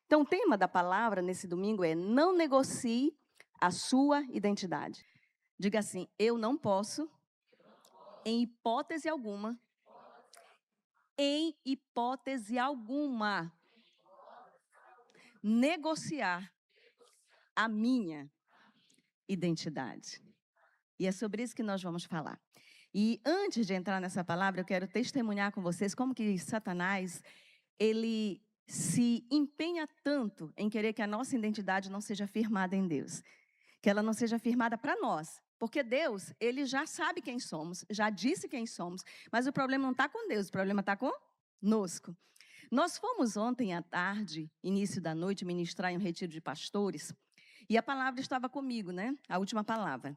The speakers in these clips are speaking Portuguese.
Então, o tema da palavra nesse domingo é: não negocie a sua identidade. Diga assim: eu não posso, em hipótese alguma, negociar a minha identidade. E é sobre isso que nós vamos falar. E antes de entrar nessa palavra, eu quero testemunhar com vocês como que Satanás, ele se empenha tanto em querer que a nossa identidade não seja firmada em Deus, que ela não seja firmada para nós. Porque Deus, ele já sabe quem somos, já disse quem somos, mas o problema não está com Deus, o problema está conosco. Nós fomos ontem à tarde, início da noite, ministrar em um retiro de pastores, e a palavra estava comigo, né? A última palavra.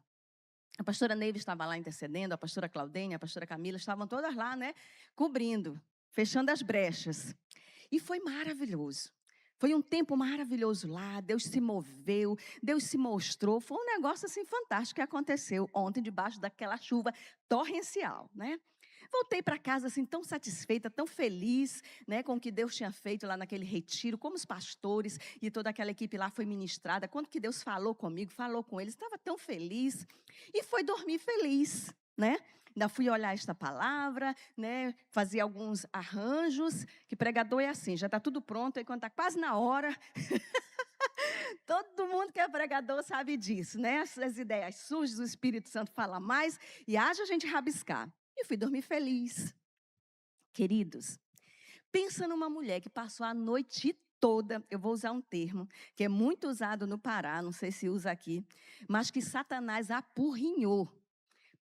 A pastora Neiva estava lá intercedendo, a pastora Claudênia, a pastora Camila, estavam todas lá, né? Cobrindo, fechando as brechas. E foi maravilhoso. Foi um tempo maravilhoso lá, Deus se moveu, Deus se mostrou. Foi um negócio assim fantástico que aconteceu ontem debaixo daquela chuva torrencial, né? Voltei para casa assim tão satisfeita, tão feliz, né, com o que Deus tinha feito lá naquele retiro, como os pastores e toda aquela equipe lá foi ministrada, quanto que Deus falou comigo, falou com eles, estava tão feliz e foi dormir feliz, né? Ainda fui olhar esta palavra, né, fazer alguns arranjos, que pregador é assim, já está tudo pronto, aí quando está quase na hora, todo mundo que é pregador sabe disso, né? As ideias surgem, o Espírito Santo fala mais e haja a gente rabiscar. E fui dormir feliz. Queridos, pensa numa mulher que passou a noite toda, eu vou usar um termo que é muito usado no Pará, não sei se usa aqui, mas que Satanás apurrinhou,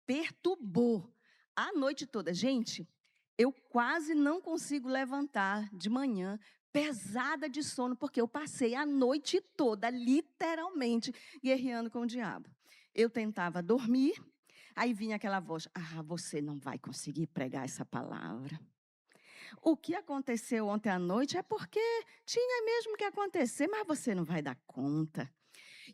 perturbou a noite toda. Gente, eu quase não consigo levantar de manhã, pesada de sono, porque eu passei a noite toda, literalmente, guerreando com o diabo. Eu tentava dormir, aí vinha aquela voz: ah, você não vai conseguir pregar essa palavra. O que aconteceu ontem à noite é porque tinha mesmo que acontecer, mas você não vai dar conta.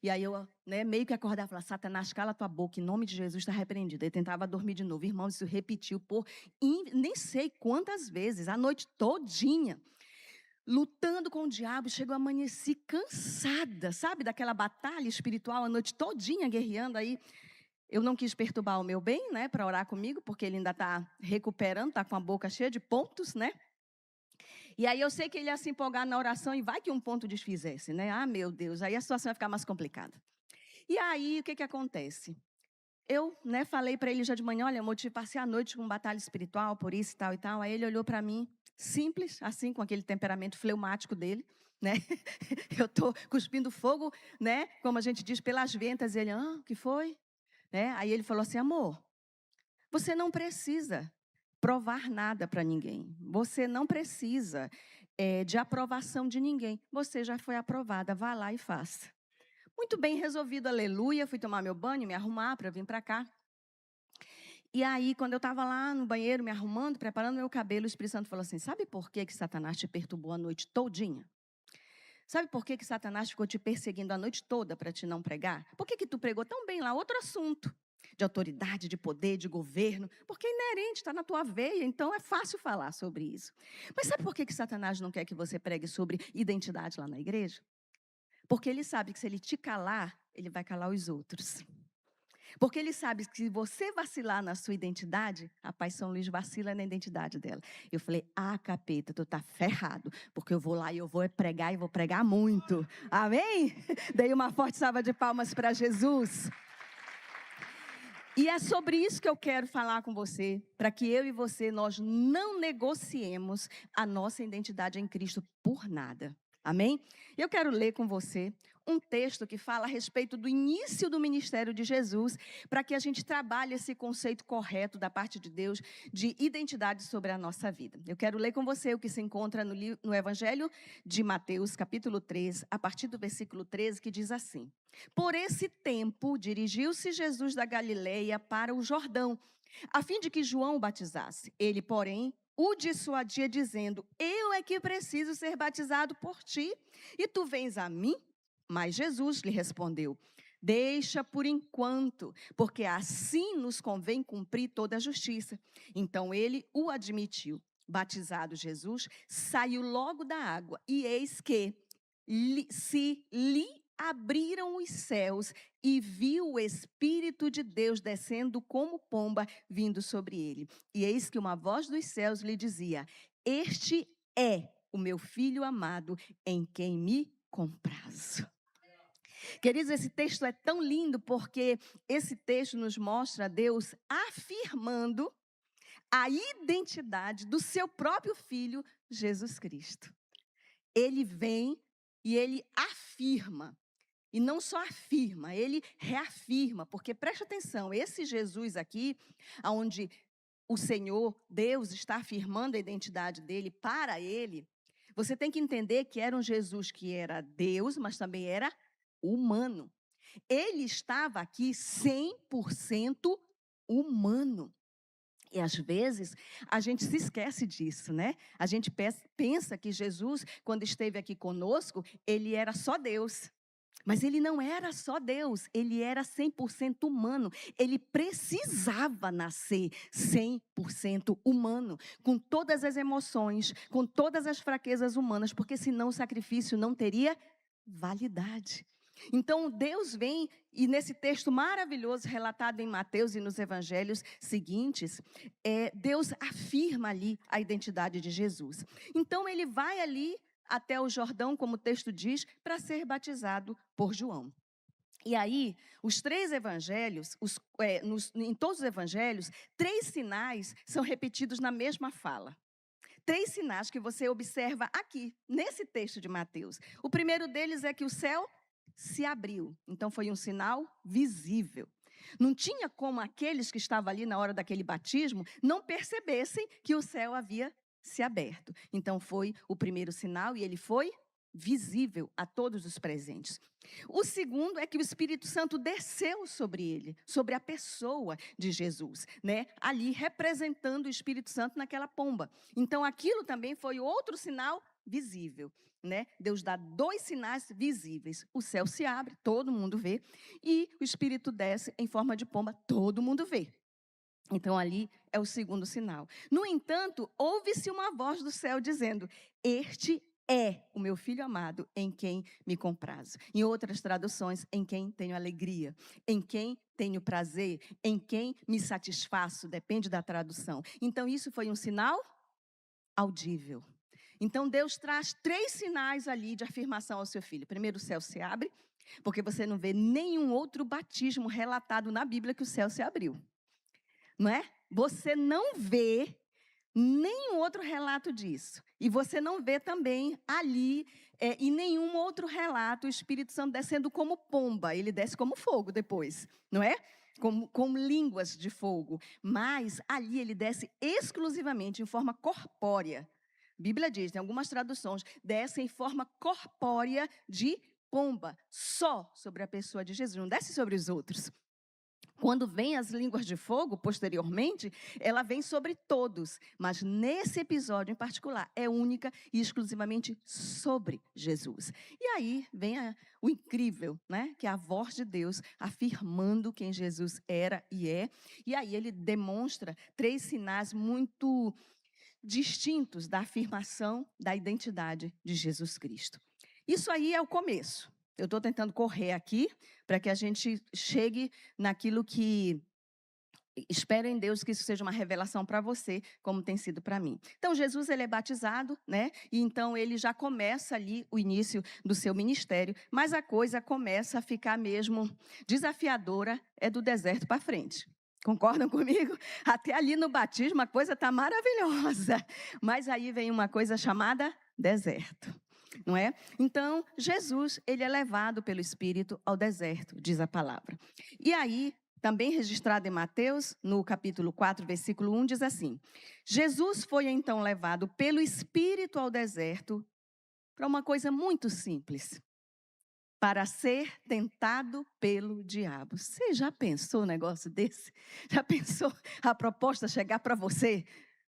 E aí eu, né, meio que acordava e falava: Satanás, cala tua boca, em nome de Jesus está repreendido. Ele tentava dormir de novo. Irmão, isso repetiu por nem sei quantas vezes, a noite todinha, lutando com o diabo. Chegou a amanhecer cansada, sabe, daquela batalha espiritual, a noite todinha guerreando aí. Eu não quis perturbar o meu bem, né, para orar comigo, porque ele ainda está recuperando, está com a boca cheia de pontos, né? E aí eu sei que ele ia se empolgar na oração e vai que um ponto desfizesse, né? Ah, meu Deus, aí a situação vai ficar mais complicada. E aí, o que acontece? Eu, né, falei para ele já de manhã: olha, eu passei a noite com batalha espiritual, por isso e tal e tal. Aí ele olhou para mim, simples, assim, com aquele temperamento fleumático dele, né? Eu estou cuspindo fogo, né, como a gente diz, pelas ventas. Ele: ah, o que foi? Né? Aí ele falou assim: amor, você não precisa provar nada para ninguém. Você não precisa de aprovação de ninguém. Você já foi aprovada, vá lá e faça. Muito bem resolvido, aleluia. Fui tomar meu banho, me arrumar para vir para cá. E aí, quando eu estava lá no banheiro, me arrumando, preparando meu cabelo, o Espírito Santo falou assim: sabe por que Satanás te perturbou a noite todinha? Sabe por que Satanás ficou te perseguindo a noite toda para te não pregar? Por que tu pregou tão bem lá? Outro assunto. De autoridade, de poder, de governo. Porque é inerente, está na tua veia, então é fácil falar sobre isso. Mas sabe por que Satanás não quer que você pregue sobre identidade lá na igreja? Porque ele sabe que se ele te calar, ele vai calar os outros. Porque ele sabe que se você vacilar na sua identidade, a Pai São Luís vacila na identidade dela. Eu falei: ah, capeta, tu tá ferrado, porque eu vou lá e eu vou pregar e vou pregar muito. Amém? Dei uma forte salva de palmas para Jesus. E é sobre isso que eu quero falar com você, para que eu e você, nós não negociemos a nossa identidade em Cristo por nada. Amém? Eu quero ler com você um texto que fala a respeito do início do ministério de Jesus, para que a gente trabalhe esse conceito correto da parte de Deus de identidade sobre a nossa vida. Eu quero ler com você o que se encontra no Evangelho de Mateus, capítulo 3, a partir do versículo 13, que diz assim: por esse tempo, dirigiu-se Jesus da Galileia para o Jordão, a fim de que João o batizasse. Ele, porém, o dissuadia, dizendo: eu é que preciso ser batizado por ti, e tu vens a mim? Mas Jesus lhe respondeu: deixa por enquanto, porque assim nos convém cumprir toda a justiça. Então ele o admitiu. Batizado Jesus, saiu logo da água, e eis que se lhe abriram os céus e viu o Espírito de Deus descendo como pomba vindo sobre ele. E eis que uma voz dos céus lhe dizia: este é o meu filho amado, em quem me comprazo. Queridos, esse texto é tão lindo porque esse texto nos mostra Deus afirmando a identidade do seu próprio filho, Jesus Cristo. Ele vem e ele afirma. E não só afirma, ele reafirma, porque preste atenção, esse Jesus aqui, onde o Senhor, Deus, está afirmando a identidade dele para ele, você tem que entender que era um Jesus que era Deus, mas também era humano. Ele estava aqui 100% humano. E às vezes a gente se esquece disso, né? A gente pensa que Jesus, quando esteve aqui conosco, ele era só Deus. Mas ele não era só Deus, ele era 100% humano. Ele precisava nascer 100% humano, com todas as emoções, com todas as fraquezas humanas, porque senão o sacrifício não teria validade. Então Deus vem, e nesse texto maravilhoso relatado em Mateus e nos evangelhos seguintes, Deus afirma ali a identidade de Jesus. Então ele vai ali até o Jordão, como o texto diz, para ser batizado por João. E aí, os 3 evangelhos, em todos os evangelhos, 3 sinais são repetidos na mesma fala. 3 sinais que você observa aqui, nesse texto de Mateus. O primeiro deles é que o céu se abriu. Então, foi um sinal visível. Não tinha como aqueles que estavam ali na hora daquele batismo não percebessem que o céu havia se aberto. Então, foi o primeiro sinal e ele foi visível a todos os presentes. O segundo é que o Espírito Santo desceu sobre ele, sobre a pessoa de Jesus, né? Ali representando o Espírito Santo naquela pomba. Então, aquilo também foi outro sinal visível, né? Deus dá 2 sinais visíveis. O céu se abre, todo mundo vê, e o Espírito desce em forma de pomba, todo mundo vê. Então, ali é o segundo sinal. No entanto, ouve-se uma voz do céu dizendo: este é o meu filho amado, em quem me comprazo. Em outras traduções, em quem tenho alegria, em quem tenho prazer, em quem me satisfaço, depende da tradução. Então, isso foi um sinal audível. Então, Deus traz 3 sinais ali de afirmação ao seu filho. Primeiro, o céu se abre, porque você não vê nenhum outro batismo relatado na Bíblia que o céu se abriu. Não é? Você não vê nenhum outro relato disso. E você não vê também ali, em nenhum outro relato, o Espírito Santo descendo como pomba. Ele desce como fogo depois, não é? Com línguas de fogo. Mas ali ele desce exclusivamente em forma corpórea. A Bíblia diz, em algumas traduções, desce em forma corpórea de pomba, só sobre a pessoa de Jesus, não desce sobre os outros. Quando vem as línguas de fogo, posteriormente, ela vem sobre todos. Mas nesse episódio em particular, é única e exclusivamente sobre Jesus. E aí vem o incrível, né? Que é a voz de Deus afirmando quem Jesus era e é. E aí ele demonstra 3 sinais muito distintos da afirmação da identidade de Jesus Cristo. Isso aí é o começo. Eu estou tentando correr aqui para que a gente chegue naquilo que espero em Deus que isso seja uma revelação para você, como tem sido para mim. Então, Jesus, ele é batizado, né? E então ele já começa ali o início do seu ministério, mas a coisa começa a ficar mesmo desafiadora, é do deserto para frente. Concordam comigo? Até ali no batismo a coisa está maravilhosa, mas aí vem uma coisa chamada deserto. Não é? Então, Jesus, ele é levado pelo Espírito ao deserto, diz a palavra. E aí, também registrado em Mateus, no capítulo 4, versículo 1, diz assim: Jesus foi então levado pelo Espírito ao deserto para uma coisa muito simples, para ser tentado pelo diabo. Você já pensou um negócio desse? Já pensou a proposta chegar para você?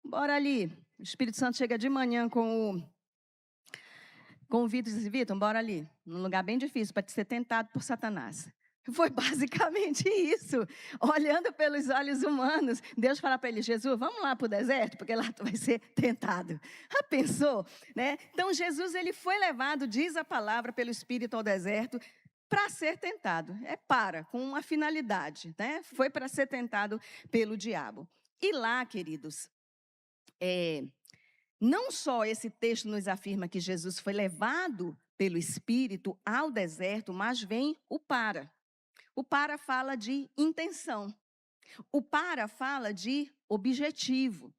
Bora ali, o Espírito Santo chega de manhã com o Vitor e diz: Vitor, bora ali, num lugar bem difícil para ser tentado por Satanás. Foi basicamente isso. Olhando pelos olhos humanos, Deus fala para ele: Jesus, vamos lá para o deserto, porque lá tu vai ser tentado. Já pensou? Né? Então Jesus ele foi levado, diz a palavra, pelo Espírito ao deserto, para ser tentado. Com uma finalidade. Né? Foi para ser tentado pelo diabo. E lá, queridos, não só esse texto nos afirma que Jesus foi levado pelo Espírito ao deserto, mas vem o para. O para fala de intenção. O para fala de objetivo.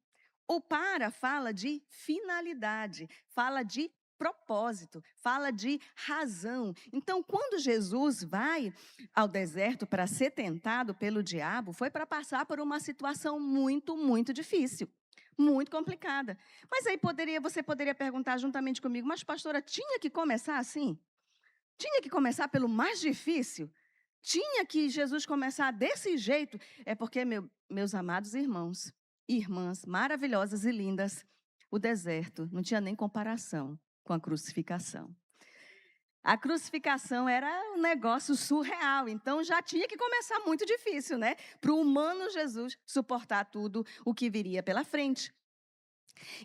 O para fala de finalidade, fala de propósito, fala de razão. Então, quando Jesus vai ao deserto para ser tentado pelo diabo, foi para passar por uma situação muito, muito difícil, muito complicada. Mas aí você poderia perguntar juntamente comigo: mas pastora, tinha que começar assim? Tinha que começar pelo mais difícil? Tinha que Jesus começar desse jeito? É porque, meus amados irmãos e irmãs maravilhosas e lindas, o deserto não tinha nem comparação com a crucificação. A crucificação era um negócio surreal, então já tinha que começar muito difícil, né? Para o humano Jesus suportar tudo o que viria pela frente.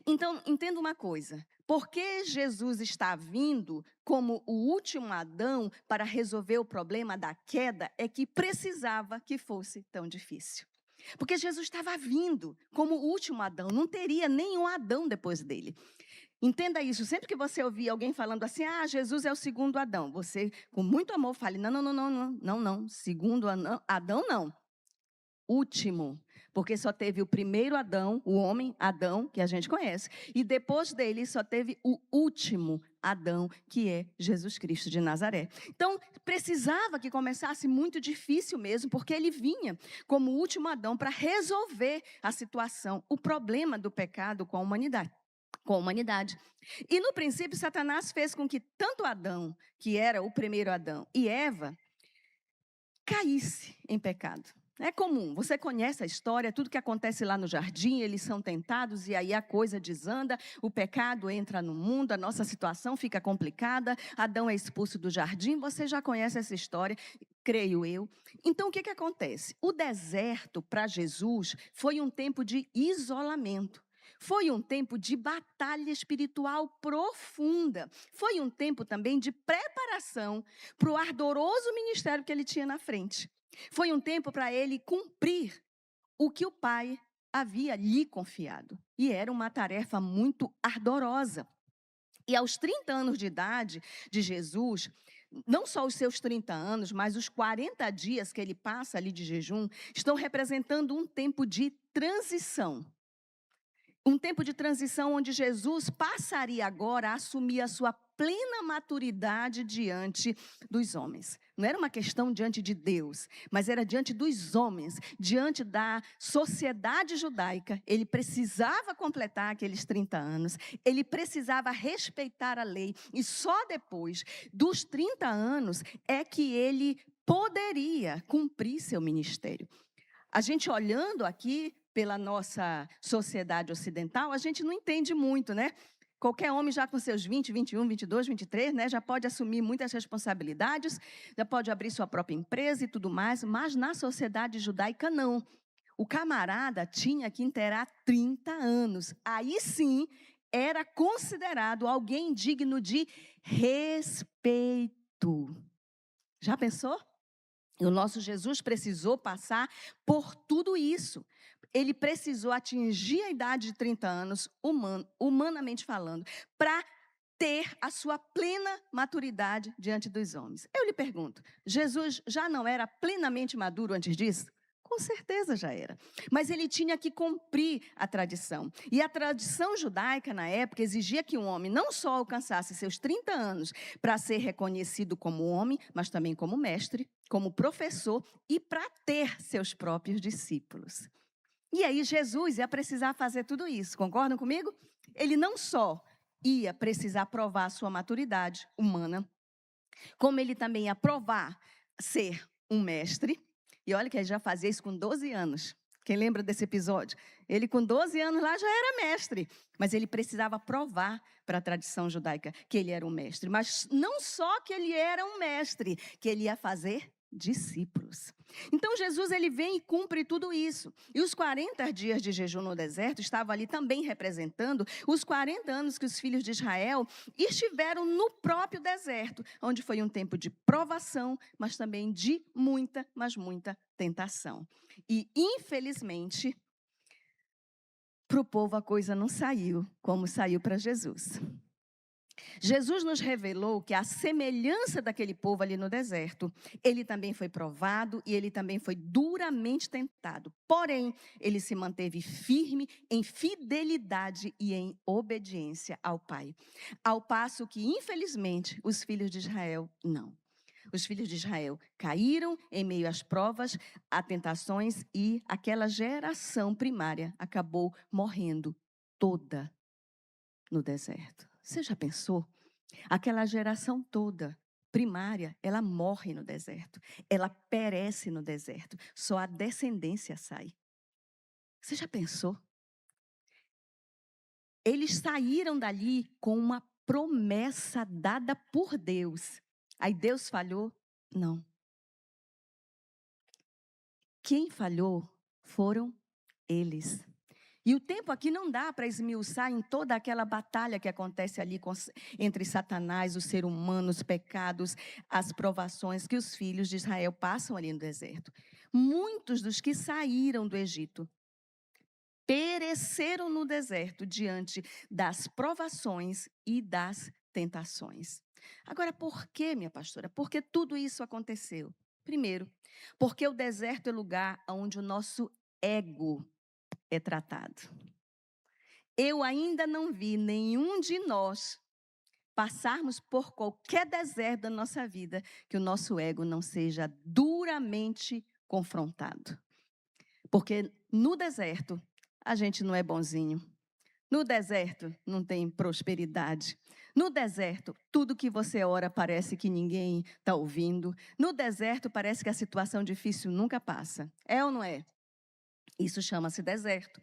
Então, entenda uma coisa: porque Jesus está vindo como o último Adão para resolver o problema da queda, é que precisava que fosse tão difícil. Porque Jesus estava vindo como o último Adão, não teria nenhum Adão depois dele. Entenda isso, sempre que você ouvir alguém falando assim: Jesus é o segundo Adão, você com muito amor fale: não, segundo Adão não. Último, porque só teve o primeiro Adão, o homem Adão, que a gente conhece, e depois dele só teve o último Adão, que é Jesus Cristo de Nazaré. Então, precisava que começasse muito difícil mesmo, porque ele vinha como o último Adão para resolver a situação, o problema do pecado com a humanidade. E no princípio, Satanás fez com que tanto Adão, que era o primeiro Adão, e Eva, caísse em pecado. É comum, você conhece a história, tudo que acontece lá no jardim, eles são tentados e aí a coisa desanda, o pecado entra no mundo, a nossa situação fica complicada, Adão é expulso do jardim, você já conhece essa história, creio eu. Então, o que acontece? O deserto para Jesus foi um tempo de isolamento. Foi um tempo de batalha espiritual profunda. Foi um tempo também de preparação para o ardoroso ministério que ele tinha na frente. Foi um tempo para ele cumprir o que o Pai havia lhe confiado. E era uma tarefa muito ardorosa. E aos 30 anos de idade de Jesus, não só os seus 30 anos, mas os 40 dias que ele passa ali de jejum, estão representando um tempo de transição. Um tempo de transição onde Jesus passaria agora a assumir a sua plena maturidade diante dos homens. Não era uma questão diante de Deus, mas era diante dos homens, diante da sociedade judaica. Ele precisava completar aqueles 30 anos, ele precisava respeitar a lei, e só depois dos 30 anos é que ele poderia cumprir seu ministério. A gente olhando aqui pela nossa sociedade ocidental, a gente não entende muito, né? Qualquer homem já com seus 20, 21, 22, 23, né, já pode assumir muitas responsabilidades, já pode abrir sua própria empresa e tudo mais, mas na sociedade judaica não. O camarada tinha que inteirar 30 anos. Aí sim, era considerado alguém digno de respeito. Já pensou? E o nosso Jesus precisou passar por tudo isso. Ele precisou atingir a idade de 30 anos, humanamente falando, para ter a sua plena maturidade diante dos homens. Eu lhe pergunto, Jesus já não era plenamente maduro antes disso? Com certeza já era. Mas ele tinha que cumprir a tradição. E a tradição judaica, na época, exigia que um homem não só alcançasse seus 30 anos para ser reconhecido como homem, mas também como mestre, como professor e para ter seus próprios discípulos. E aí Jesus ia precisar fazer tudo isso, concordam comigo? Ele não só ia precisar provar a sua maturidade humana, como ele também ia provar ser um mestre. E olha que ele já fazia isso com 12 anos. Quem lembra desse episódio? Ele com 12 anos lá já era mestre. Mas ele precisava provar para a tradição judaica que ele era um mestre. Mas não só que ele era um mestre, que ele ia fazer discípulos. Então Jesus ele vem e cumpre tudo isso. E os 40 dias de jejum no deserto estavam ali também representando os 40 anos que os filhos de Israel estiveram no próprio deserto, onde foi um tempo de provação, mas também de muita, mas muita tentação. E infelizmente, para o povo a coisa não saiu como saiu para Jesus. Jesus nos revelou que a semelhança daquele povo ali no deserto, ele também foi provado e ele também foi duramente tentado. Porém, ele se manteve firme em fidelidade e em obediência ao Pai. Ao passo que, infelizmente, os filhos de Israel não. Os filhos de Israel caíram em meio às provas, a tentações e aquela geração primária acabou morrendo toda no deserto. Você já pensou? Aquela geração toda, primária, ela morre no deserto. Ela perece no deserto. Só a descendência sai. Você já pensou? Eles saíram dali com uma promessa dada por Deus. Aí Deus falhou? Não. Quem falhou foram eles. E o tempo aqui não dá para esmiuçar em toda aquela batalha que acontece ali entre Satanás, o ser humano, os pecados, as provações que os filhos de Israel passam ali no deserto. Muitos dos que saíram do Egito pereceram no deserto diante das provações e das tentações. Agora, por que, minha pastora? Por que tudo isso aconteceu? Primeiro, porque o deserto é lugar onde o nosso ego é tratado. Eu ainda não vi nenhum de nós passarmos por qualquer deserto da nossa vida que o nosso ego não seja duramente confrontado. Porque no deserto a gente não é bonzinho. No deserto não tem prosperidade. No deserto, tudo que você ora parece que ninguém está ouvindo. No deserto parece que a situação difícil nunca passa. É ou não é? Isso chama-se deserto.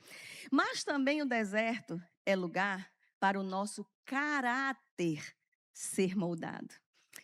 Mas também o deserto é lugar para o nosso caráter ser moldado.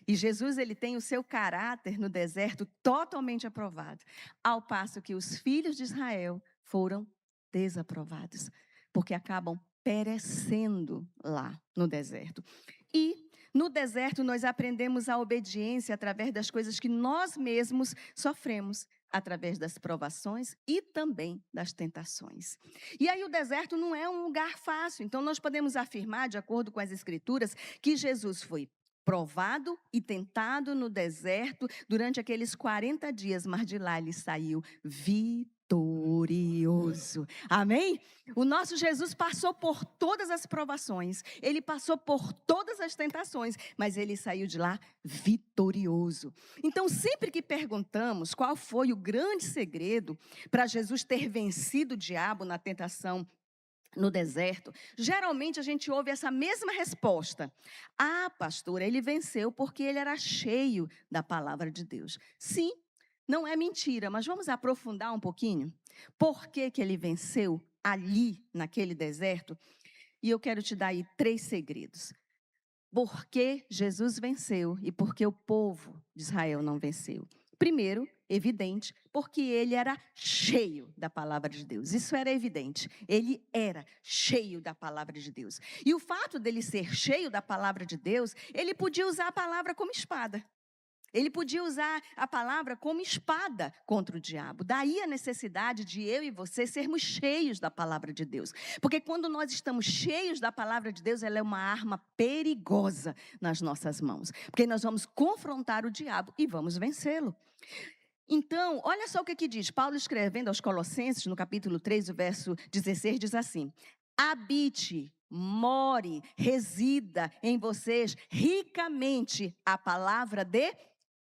E Jesus, ele tem o seu caráter no deserto totalmente aprovado, ao passo que os filhos de Israel foram desaprovados, porque acabam perecendo lá no deserto. E no deserto nós aprendemos a obediência através das coisas que nós mesmos sofremos, através das provações e também das tentações. E aí o deserto não é um lugar fácil, então nós podemos afirmar, de acordo com as Escrituras, que Jesus foi provado e tentado no deserto durante aqueles 40 dias, mas de lá ele saiu vitorioso. Amém? O nosso Jesus passou por todas as provações, ele passou por todas as tentações, mas ele saiu de lá vitorioso. Então, sempre que perguntamos qual foi o grande segredo para Jesus ter vencido o diabo na tentação no deserto, geralmente a gente ouve essa mesma resposta. Ah, pastora, ele venceu porque ele era cheio da palavra de Deus. Sim, não é mentira, mas vamos aprofundar um pouquinho. Por que que ele venceu ali, naquele deserto? E eu quero te dar aí 3 segredos. Por que Jesus venceu e por que o povo de Israel não venceu? Primeiro, evidente, porque ele era cheio da palavra de Deus. Isso era evidente. Ele era cheio da palavra de Deus. E o fato dele ser cheio da palavra de Deus, ele podia usar a palavra como espada. Ele podia usar a palavra como espada contra o diabo. Daí a necessidade de eu e você sermos cheios da palavra de Deus. Porque quando nós estamos cheios da palavra de Deus, ela é uma arma perigosa nas nossas mãos. Porque nós vamos confrontar o diabo e vamos vencê-lo. Então, olha só o que diz. Paulo escrevendo aos Colossenses, no capítulo 3, o verso 16, diz assim: habite, more, resida em vocês ricamente a palavra de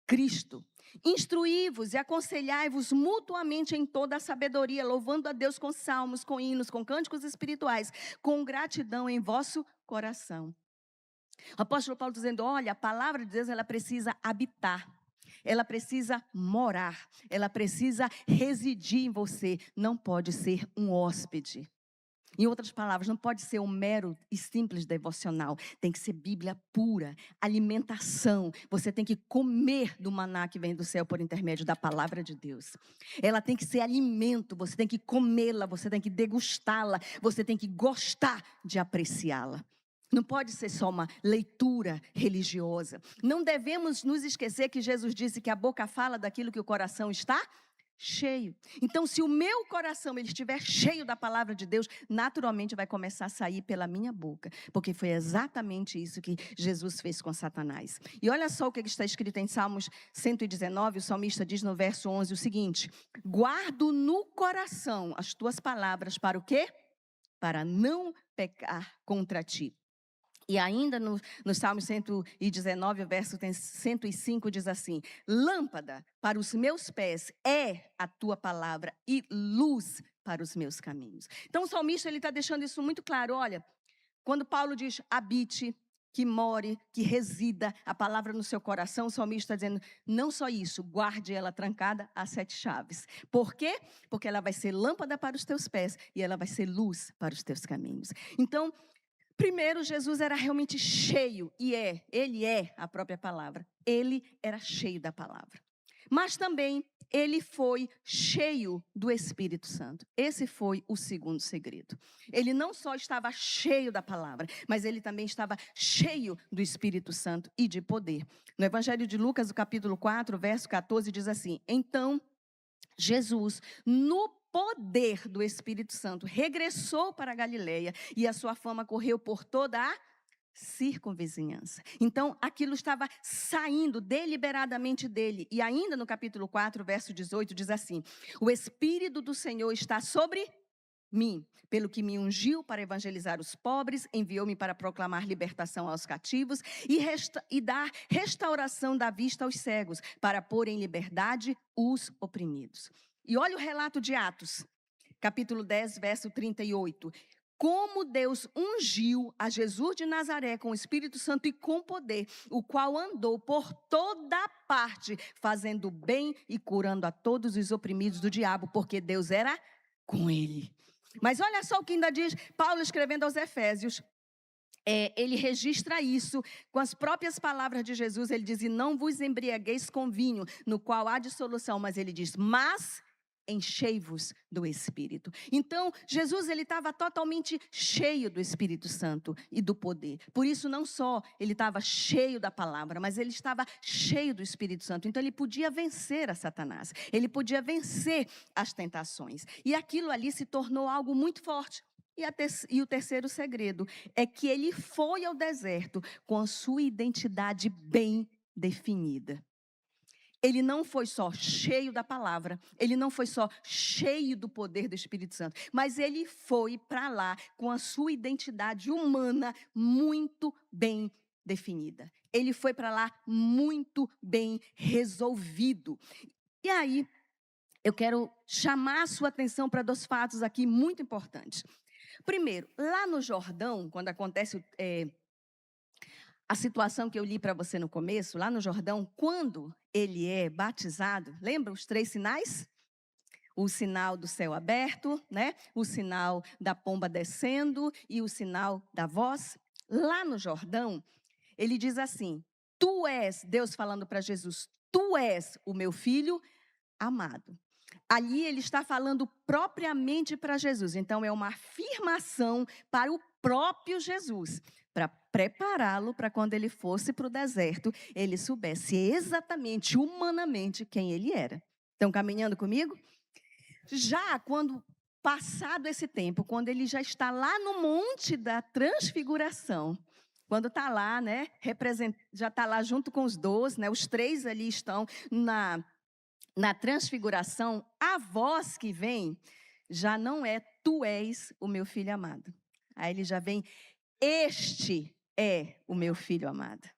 Cristo. Instruí-vos e aconselhai-vos mutuamente em toda a sabedoria, louvando a Deus com salmos, com hinos, com cânticos espirituais, com gratidão em vosso coração. O apóstolo Paulo dizendo, olha, a palavra de Deus, ela precisa habitar. Ela precisa morar, ela precisa residir em você, não pode ser um hóspede. Em outras palavras, não pode ser um mero e simples devocional. Tem que ser Bíblia pura, alimentação. Você tem que comer do maná que vem do céu por intermédio da palavra de Deus. Ela tem que ser alimento, você tem que comê-la, você tem que degustá-la, você tem que gostar de apreciá-la. Não pode ser só uma leitura religiosa. Não devemos nos esquecer que Jesus disse que a boca fala daquilo que o coração está cheio. Então, se o meu coração ele estiver cheio da palavra de Deus, naturalmente vai começar a sair pela minha boca, porque foi exatamente isso que Jesus fez com Satanás. E olha só o que está escrito em Salmos 119, o salmista diz no verso 11 o seguinte: guardo no coração as tuas palavras para o quê? Para não pecar contra ti. E ainda no Salmo 119, verso 105, diz assim: lâmpada para os meus pés é a tua palavra e luz para os meus caminhos. Então o salmista está deixando isso muito claro. Olha, quando Paulo diz habite, que more, que resida a palavra no seu coração, o salmista está dizendo, não só isso, guarde ela trancada a 7 chaves. Por quê? Porque ela vai ser lâmpada para os teus pés e ela vai ser luz para os teus caminhos. Então, primeiro, Jesus era realmente cheio, e ele é a própria palavra. Ele era cheio da palavra. Mas também, ele foi cheio do Espírito Santo. Esse foi o segundo segredo. Ele não só estava cheio da palavra, mas ele também estava cheio do Espírito Santo e de poder. No Evangelho de Lucas, no capítulo 4, verso 14, diz assim: então, Jesus, no poder do Espírito Santo, regressou para a Galileia e a sua fama correu por toda a circunvizinhança. Então, aquilo estava saindo deliberadamente dele. E ainda no capítulo 4, verso 18, diz assim: o Espírito do Senhor está sobre mim, pelo que me ungiu para evangelizar os pobres, enviou-me para proclamar libertação aos cativos e dar restauração da vista aos cegos, para pôr em liberdade os oprimidos. E olha o relato de Atos, capítulo 10, verso 38. Como Deus ungiu a Jesus de Nazaré com o Espírito Santo e com poder, o qual andou por toda parte, fazendo bem e curando a todos os oprimidos do diabo, porque Deus era com ele. Mas olha só o que ainda diz Paulo escrevendo aos Efésios. Ele registra isso com as próprias palavras de Jesus. Ele diz, e não vos embriagueis com vinho, no qual há dissolução. Mas ele diz, mas enchei-vos do Espírito. Então, Jesus ele estava totalmente cheio do Espírito Santo e do poder. Por isso, não só ele estava cheio da palavra, mas ele estava cheio do Espírito Santo. Então, ele podia vencer a Satanás. Ele podia vencer as tentações. E aquilo ali se tornou algo muito forte. E o terceiro segredo é que ele foi ao deserto com a sua identidade bem definida. Ele não foi só cheio da palavra, ele não foi só cheio do poder do Espírito Santo, mas ele foi para lá com a sua identidade humana muito bem definida. Ele foi para lá muito bem resolvido. E aí, eu quero chamar a sua atenção para 2 fatos aqui muito importantes. Primeiro, lá no Jordão, quando acontece a situação que eu li para você no começo, lá no Jordão, quando ele é batizado, lembra os 3 sinais? O sinal do céu aberto, né? O sinal da pomba descendo e o sinal da voz. Lá no Jordão, ele diz assim, tu és, Deus falando para Jesus, tu és o meu filho amado. Ali ele está falando propriamente para Jesus. Então é uma afirmação para o próprio Jesus, para prepará-lo para quando ele fosse para o deserto, ele soubesse exatamente, humanamente, quem ele era. Estão caminhando comigo? Já quando passado esse tempo, quando ele já está lá no monte da transfiguração, quando está lá, né, já está lá junto com os 12, né, os 3 ali estão na transfiguração, a voz que vem já não é tu és o meu filho amado. Aí ele já vem, este é o meu filho amado.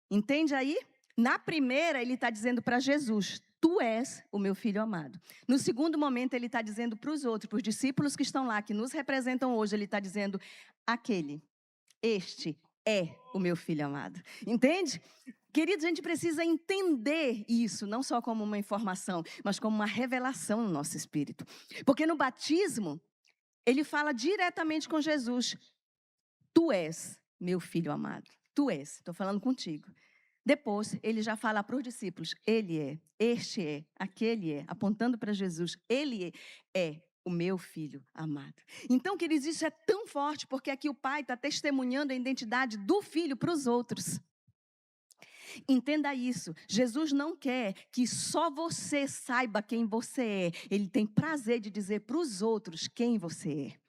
Entende aí? Na primeira ele está dizendo para Jesus, tu és o meu filho amado. No segundo momento ele está dizendo para os outros, para os discípulos que estão lá, que nos representam hoje, ele está dizendo, este é o meu filho amado. Entende? Queridos, a gente precisa entender isso, não só como uma informação, mas como uma revelação no nosso espírito. Porque no batismo, ele fala diretamente com Jesus. Tu és meu filho amado. Tu és, estou falando contigo. Depois, ele já fala para os discípulos, ele é, este é, aquele é, apontando para Jesus, ele é o meu filho amado. Então, queridos, isso é tão forte, porque aqui o pai está testemunhando a identidade do filho para os outros. Entenda isso, Jesus não quer que só você saiba quem você é, ele tem prazer de dizer para os outros quem você é.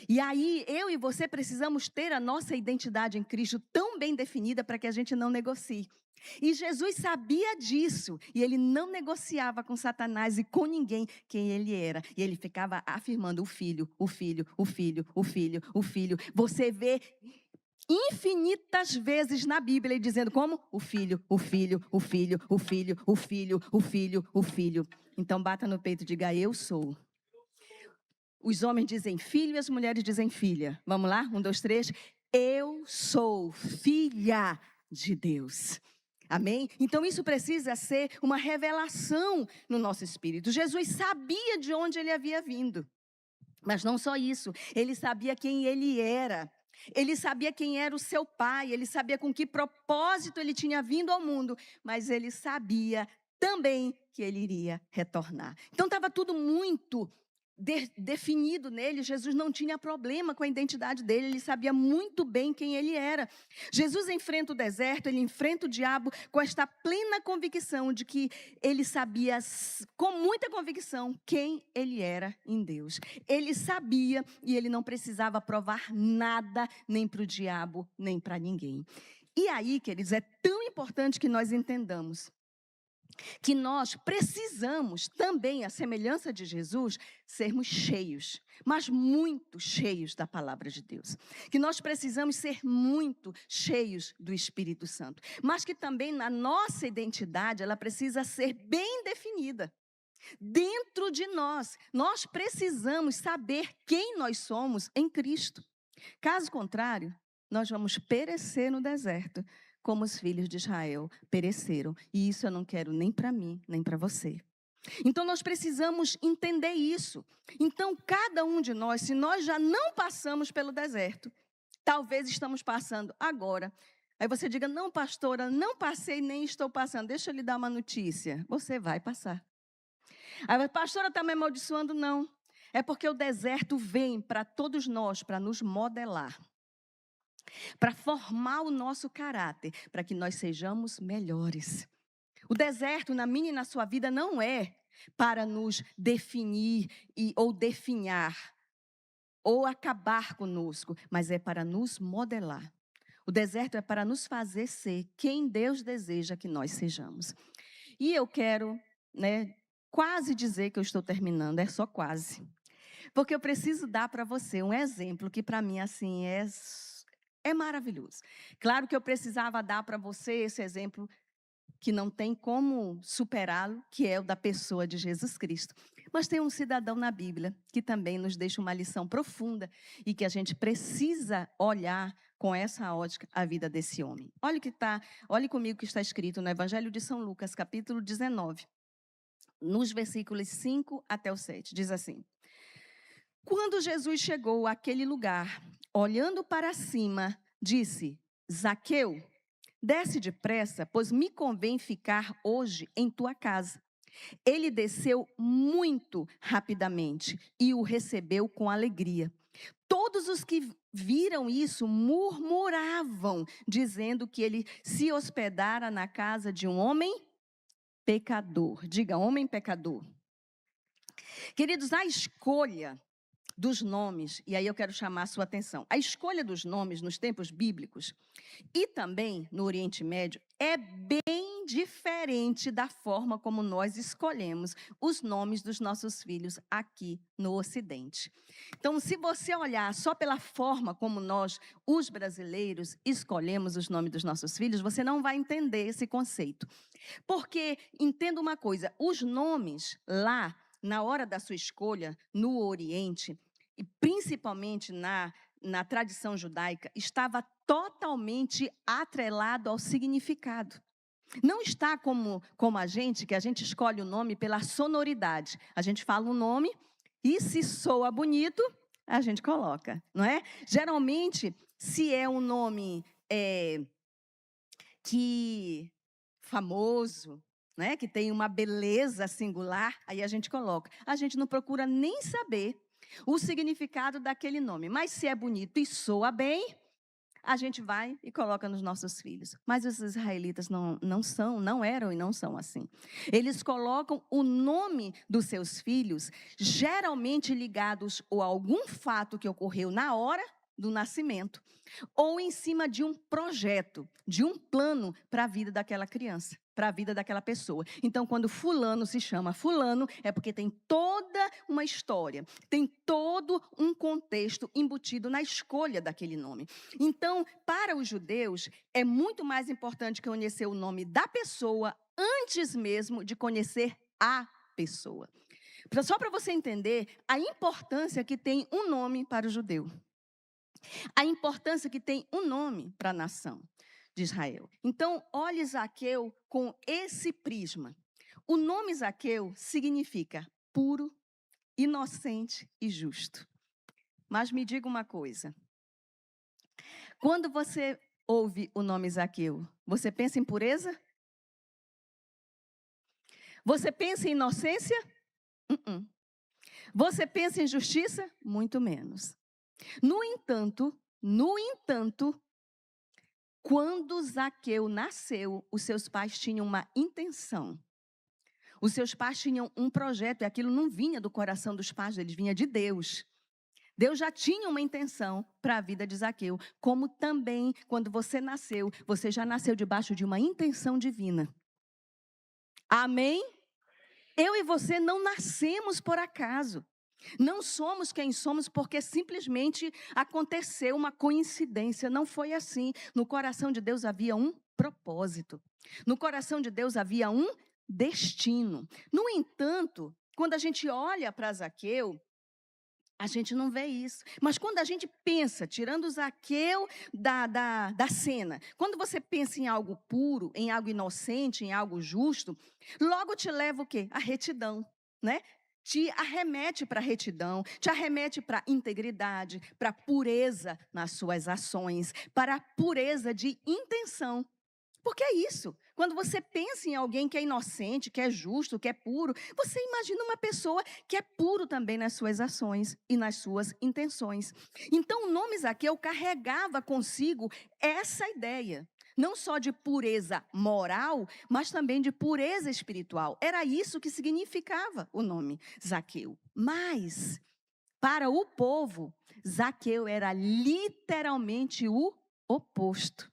E aí, eu e você precisamos ter a nossa identidade em Cristo tão bem definida para que a gente não negocie. E Jesus sabia disso, e ele não negociava com Satanás e com ninguém quem ele era. E ele ficava afirmando o filho, o filho, o filho, o filho, o filho. Você vê infinitas vezes na Bíblia ele dizendo como? O filho, o filho, o filho, o filho, o filho, o filho, o filho. Então bata no peito e diga, eu sou. Os homens dizem filho e as mulheres dizem filha. Vamos lá? 1, 2, 3. Eu sou filha de Deus. Amém? Então isso precisa ser uma revelação no nosso espírito. Jesus sabia de onde ele havia vindo. Mas não só isso, ele sabia quem ele era. Ele sabia quem era o seu pai, ele sabia com que propósito ele tinha vindo ao mundo, mas ele sabia também que ele iria retornar. Então estava tudo muito definido nele. Jesus não tinha problema com a identidade dele, ele sabia muito bem quem ele era. Jesus enfrenta o deserto, ele enfrenta o diabo com esta plena convicção de que ele sabia com muita convicção quem ele era em Deus. Ele sabia e ele não precisava provar nada nem para o diabo, nem para ninguém. E aí, queridos, é tão importante que nós entendamos que nós precisamos também, à semelhança de Jesus, sermos cheios, mas muito cheios da palavra de Deus. Que nós precisamos ser muito cheios do Espírito Santo, mas que também na nossa identidade ela precisa ser bem definida. Dentro de nós, nós precisamos saber quem nós somos em Cristo. Caso contrário, nós vamos perecer no deserto, como os filhos de Israel pereceram. E isso eu não quero nem para mim, nem para você. Então nós precisamos entender isso. Então cada um de nós, se nós já não passamos pelo deserto, talvez estamos passando agora. Aí você diga, não pastora, não passei nem estou passando. Deixa eu lhe dar uma notícia, você vai passar. Aí a pastora está me amaldiçoando? Não. É porque o deserto vem para todos nós, para nos modelar, para formar o nosso caráter, para que nós sejamos melhores. O deserto na minha e na sua vida não é para nos definir ou definhar, ou acabar conosco, mas é para nos modelar. O deserto é para nos fazer ser quem Deus deseja que nós sejamos. E eu quero, quase dizer que eu estou terminando, é só quase. Porque eu preciso dar para você um exemplo que para mim assim é maravilhoso. Claro que eu precisava dar para você esse exemplo que não tem como superá-lo, que é o da pessoa de Jesus Cristo. Mas tem um cidadão na Bíblia que também nos deixa uma lição profunda e que a gente precisa olhar com essa ótica a vida desse homem. Olhe comigo o que está escrito no Evangelho de São Lucas, capítulo 19, nos versículos 5 até o 7. Diz assim: quando Jesus chegou àquele lugar, olhando para cima, disse: Zaqueu, desce depressa, pois me convém ficar hoje em tua casa. Ele desceu muito rapidamente e o recebeu com alegria. Todos os que viram isso murmuravam, dizendo que ele se hospedara na casa de um homem pecador. Diga, homem pecador. Queridos, a escolha dos nomes, e aí eu quero chamar a sua atenção. A escolha dos nomes nos tempos bíblicos e também no Oriente Médio é bem diferente da forma como nós escolhemos os nomes dos nossos filhos aqui no Ocidente. Então, se você olhar só pela forma como nós, os brasileiros, escolhemos os nomes dos nossos filhos, você não vai entender esse conceito. Porque, entenda uma coisa, os nomes lá, na hora da sua escolha, no Oriente, e principalmente na tradição judaica, estava totalmente atrelado ao significado. Não está como a gente, que a gente escolhe o nome pela sonoridade. A gente fala um nome e se soa bonito, a gente coloca, não é? Geralmente, se é um nome que famoso, né, que tem uma beleza singular, aí a gente coloca. A gente não procura nem saber o significado daquele nome, mas se é bonito e soa bem, a gente vai e coloca nos nossos filhos. Mas os israelitas não eram e não são assim. Eles colocam o nome dos seus filhos, geralmente ligados ou a algum fato que ocorreu na hora do nascimento, ou em cima de um projeto, de um plano para a vida daquela criança, para a vida daquela pessoa. Então, quando fulano se chama fulano, é porque tem toda uma história, tem todo um contexto embutido na escolha daquele nome. Então, para os judeus, é muito mais importante conhecer o nome da pessoa antes mesmo de conhecer a pessoa. Só para você entender a importância que tem um nome para o judeu. A importância que tem um nome para a nação de Israel. Então, olhe Zaqueu com esse prisma. O nome Zaqueu significa puro, inocente e justo. Mas me diga uma coisa. Quando você ouve o nome Zaqueu, você pensa em pureza? Você pensa em inocência? Você pensa em justiça? Muito menos. No entanto, quando Zaqueu nasceu, os seus pais tinham uma intenção. Os seus pais tinham um projeto, e aquilo não vinha do coração dos pais deles, vinha de Deus. Deus já tinha uma intenção para a vida de Zaqueu, como também, quando você nasceu, você já nasceu debaixo de uma intenção divina. Amém? Eu e você não nascemos por acaso. Não somos quem somos porque simplesmente aconteceu uma coincidência. Não foi assim. No coração de Deus havia um propósito. No coração de Deus havia um destino. No entanto, quando a gente olha para Zaqueu, a gente não vê isso. Mas quando a gente pensa, tirando o Zaqueu da cena, quando você pensa em algo puro, em algo inocente, em algo justo, logo te leva o quê? A retidão, né? Te arremete para a retidão, te arremete para a integridade, para a pureza nas suas ações, para a pureza de intenção. Porque é isso. Quando você pensa em alguém que é inocente, que é justo, que é puro, você imagina uma pessoa que é puro também nas suas ações e nas suas intenções. Então, o nome Zaqueu carregava consigo essa ideia. Não só de pureza moral, mas também de pureza espiritual. Era isso que significava o nome Zaqueu. Mas, para o povo, Zaqueu era literalmente o oposto.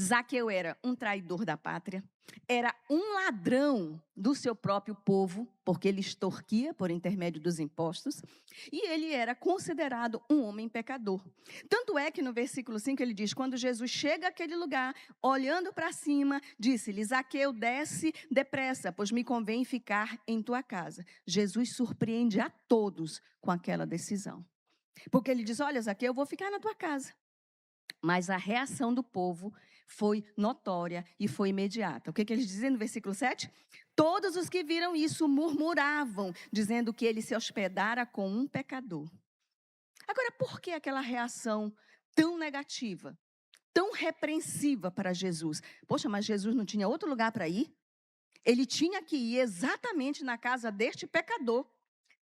Zaqueu era um traidor da pátria, era um ladrão do seu próprio povo, porque ele extorquia por intermédio dos impostos, e ele era considerado um homem pecador. Tanto é que no versículo 5 ele diz, quando Jesus chega àquele lugar, olhando para cima, disse-lhe, Zaqueu, desce depressa, pois me convém ficar em tua casa. Jesus surpreende a todos com aquela decisão. Porque ele diz, olha Zaqueu, eu vou ficar na tua casa. Mas a reação do povo foi notória e foi imediata. O que eles dizem no versículo 7? Todos os que viram isso murmuravam, dizendo que ele se hospedara com um pecador. Agora, por que aquela reação tão negativa, tão repreensiva para Jesus? Poxa, mas Jesus não tinha outro lugar para ir? Ele tinha que ir exatamente na casa deste pecador,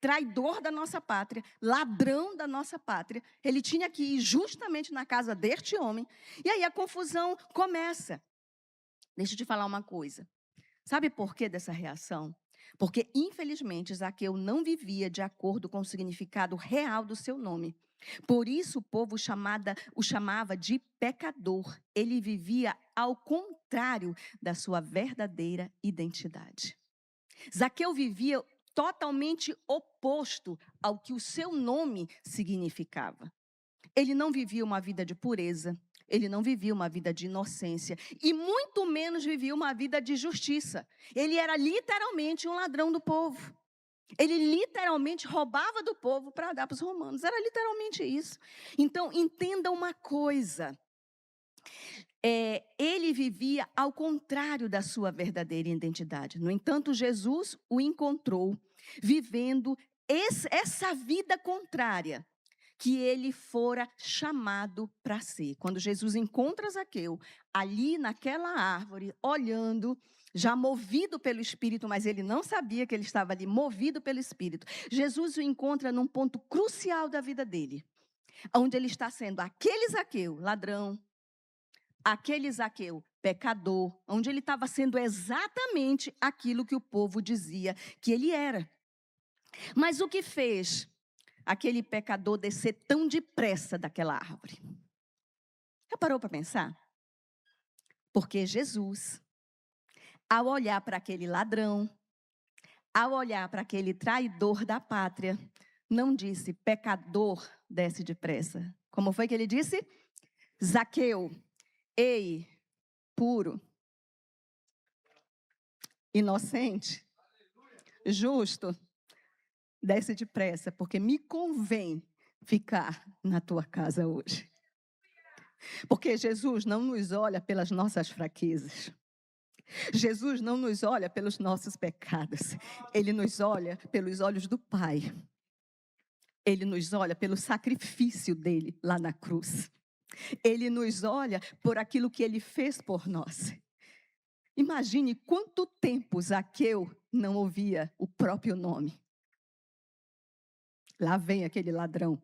traidor da nossa pátria, ladrão da nossa pátria. Ele tinha que ir justamente na casa deste homem. E aí a confusão começa. Deixa eu te falar uma coisa. Sabe por que dessa reação? Porque, infelizmente, Zaqueu não vivia de acordo com o significado real do seu nome. Por isso o povo o chamava de pecador. Ele vivia ao contrário da sua verdadeira identidade. Zaqueu vivia totalmente oposto ao que o seu nome significava. Ele não vivia uma vida de pureza, ele não vivia uma vida de inocência e muito menos vivia uma vida de justiça. Ele era literalmente um ladrão do povo. Ele literalmente roubava do povo para dar para os romanos. Era literalmente isso. Então, entenda uma coisa. Ele vivia ao contrário da sua verdadeira identidade. No entanto, Jesus o encontrou vivendo essa vida contrária que ele fora chamado para ser. Quando Jesus encontra Zaqueu, ali naquela árvore, olhando, já movido pelo Espírito, mas ele não sabia que ele estava ali, movido pelo Espírito. Jesus o encontra num ponto crucial da vida dele, onde ele está sendo aquele Zaqueu, ladrão, aquele Zaqueu, pecador, onde ele estava sendo exatamente aquilo que o povo dizia que ele era. Mas o que fez aquele pecador descer tão depressa daquela árvore? Já parou para pensar? Porque Jesus, ao olhar para aquele ladrão, ao olhar para aquele traidor da pátria, não disse, pecador, desce depressa. Como foi que ele disse? Zaqueu, ei, puro, inocente, justo, desce depressa, porque me convém ficar na tua casa hoje. Porque Jesus não nos olha pelas nossas fraquezas. Jesus não nos olha pelos nossos pecados. Ele nos olha pelos olhos do Pai. Ele nos olha pelo sacrifício dele lá na cruz. Ele nos olha por aquilo que ele fez por nós. Imagine quanto tempo Zaqueu não ouvia o próprio nome. Lá vem aquele ladrão.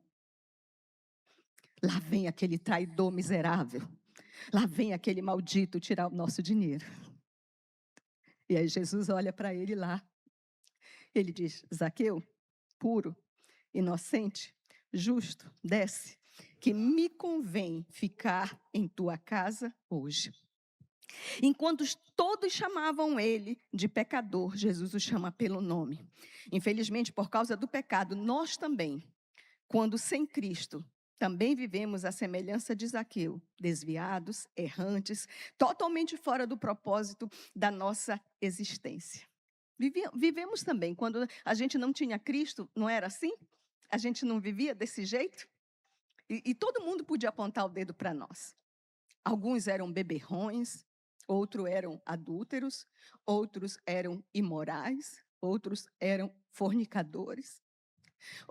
Lá vem aquele traidor miserável. Lá vem aquele maldito tirar o nosso dinheiro. E aí Jesus olha para ele lá. Ele diz, Zaqueu, puro, inocente, justo, desce, que me convém ficar em tua casa hoje. Enquanto todos chamavam ele de pecador, Jesus o chama pelo nome. Infelizmente, por causa do pecado, nós também, quando sem Cristo, também vivemos a semelhança de Zaqueu, desviados, errantes, totalmente fora do propósito da nossa existência. Vivemos também, quando a gente não tinha Cristo, não era assim? A gente não vivia desse jeito? E todo mundo podia apontar o dedo para nós. Alguns eram beberrões, outros eram adúlteros, outros eram imorais, outros eram fornicadores,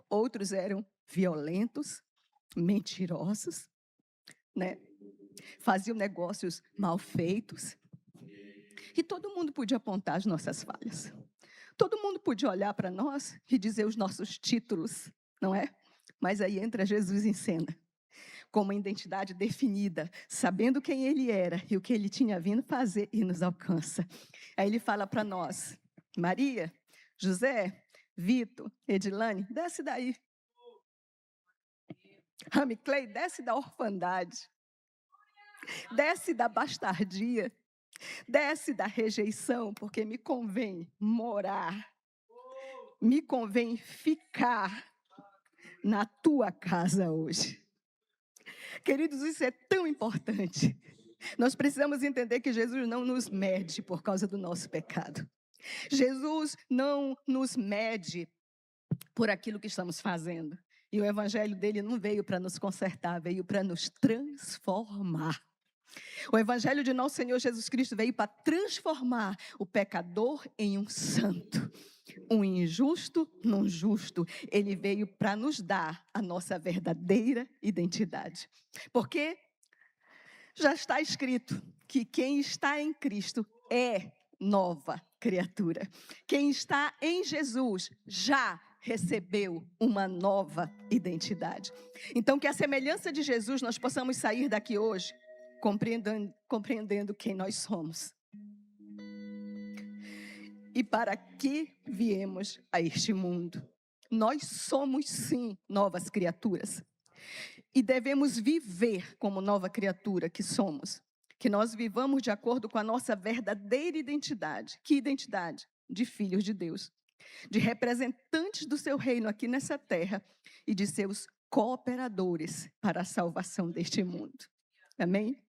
outros eram violentos, mentirosos, né? Faziam negócios mal feitos. E todo mundo podia apontar as nossas falhas. Todo mundo podia olhar para nós e dizer os nossos títulos, não é? Mas aí entra Jesus em cena, com uma identidade definida, sabendo quem ele era e o que ele tinha vindo fazer, e nos alcança. Aí ele fala para nós, Maria, José, Vitor, Edilane, desce daí. Ramiclei, desce da orfandade. Desce da bastardia. Desce da rejeição, porque me convém morar. Me convém ficar na tua casa hoje. Queridos, isso é tão importante. Nós precisamos entender que Jesus não nos mede por causa do nosso pecado. Jesus não nos mede por aquilo que estamos fazendo. E o evangelho dele não veio para nos consertar, veio para nos transformar. O evangelho de nosso Senhor Jesus Cristo veio para transformar o pecador em um santo, um injusto num justo. Ele veio para nos dar a nossa verdadeira identidade. Porque já está escrito que quem está em Cristo é nova criatura. Quem está em Jesus já recebeu uma nova identidade. Então, que a semelhança de Jesus, nós possamos sair daqui hoje compreendendo quem nós somos. E para que viemos a este mundo. Nós somos, sim, novas criaturas. E devemos viver como nova criatura que somos. Que nós vivamos de acordo com a nossa verdadeira identidade. Que identidade? De filhos de Deus. De representantes do seu reino aqui nessa terra. E de seus cooperadores para a salvação deste mundo. Amém?